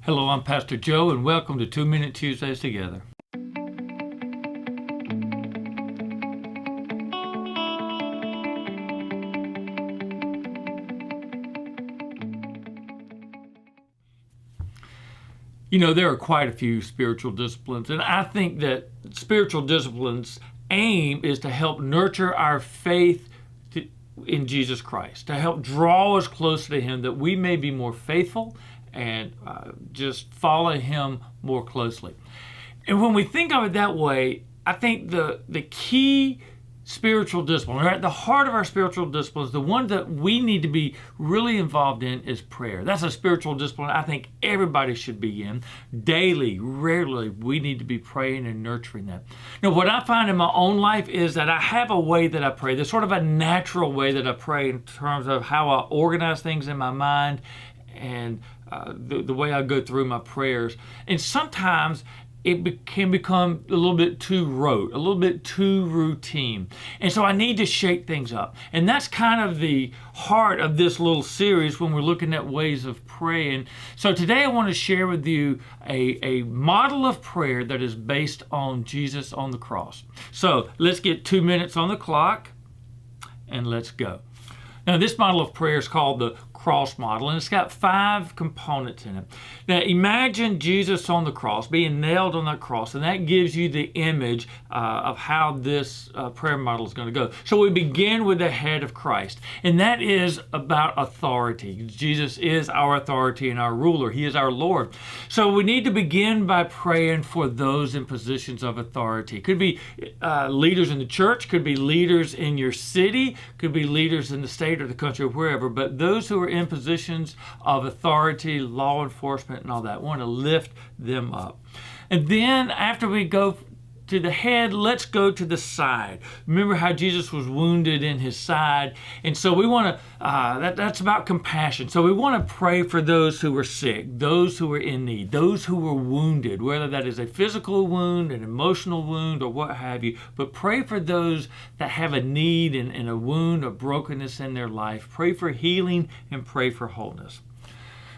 Hello, I'm Pastor Joe, and welcome to 2 Minute Tuesdays Together. You know, there are quite a few spiritual disciplines, and I think that spiritual disciplines' aim is to help nurture our faith in Jesus Christ, to help draw us closer to Him, that we may be more faithful and just follow Him more closely. And when we think of it that way, I think the key spiritual discipline, right at the heart of our spiritual disciplines, the one that we need to be really involved in is prayer. That's a spiritual discipline I think everybody should be in. Daily, regularly, we need to be praying and nurturing that. Now, what I find in my own life is that I have a way that I pray. There's sort of a natural way that I pray in terms of how I organize things in my mind and the way I go through my prayers. And sometimes it can become a little bit too rote, a little bit too routine. And so I need to shake things up. And that's kind of the heart of this little series when we're looking at ways of praying. So today I want to share with you a model of prayer that is based on Jesus on the cross. So let's get 2 minutes on the clock and let's go. Now, this model of prayer is called the cross model, and it's got 5 components in it. Now, imagine Jesus on the cross, being nailed on that cross, and that gives you the image of how this prayer model is going to go. So we begin with the head of Christ, and that is about authority. Jesus is our authority and our ruler. He is our Lord. So we need to begin by praying for those in positions of authority. Could be leaders in the church, could be leaders in your city, could be leaders in the state or the country or wherever, but those who are in positions of authority, law enforcement, and all that, want to lift them up. And then after we go to the head, let's go to the side. Remember how Jesus was wounded in his side, and so we want to. That's about compassion. So we want to pray for those who are sick, those who are in need, those who were wounded, whether that is a physical wound, an emotional wound, or what have you. But pray for those that have a need and a wound, a brokenness in their life. Pray for healing and pray for wholeness.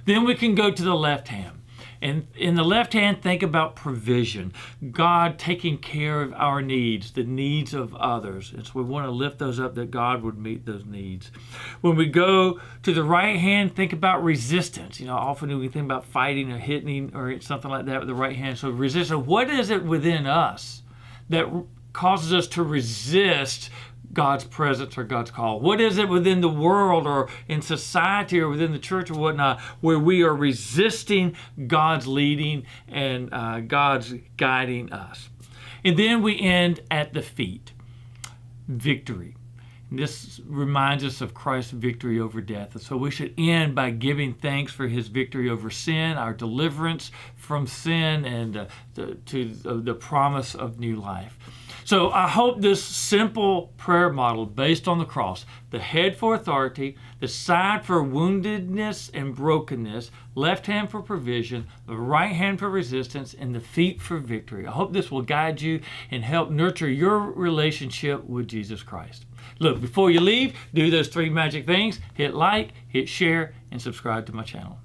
Then we can go to the left hand. And in the left hand, think about provision. God taking care of our needs, the needs of others. And so we want to lift those up, that God would meet those needs. When we go to the right hand, think about resistance. You know, often we think about fighting or hitting or something like that with the right hand. So resistance, what is it within us that causes us to resist God's presence or God's call? What is it within the world or in society or within the church or whatnot where we are resisting God's leading and God's guiding us? And then we end at the feet. Victory. And this reminds us of Christ's victory over death. And so we should end by giving thanks for his victory over sin, our deliverance from sin, and to the promise of new life. So I hope this simple prayer model based on the cross, the head for authority, the side for woundedness and brokenness, left hand for provision, the right hand for resistance, and the feet for victory. I hope this will guide you and help nurture your relationship with Jesus Christ. Look, before you leave, do those 3 magic things. Hit like, hit share, and subscribe to my channel.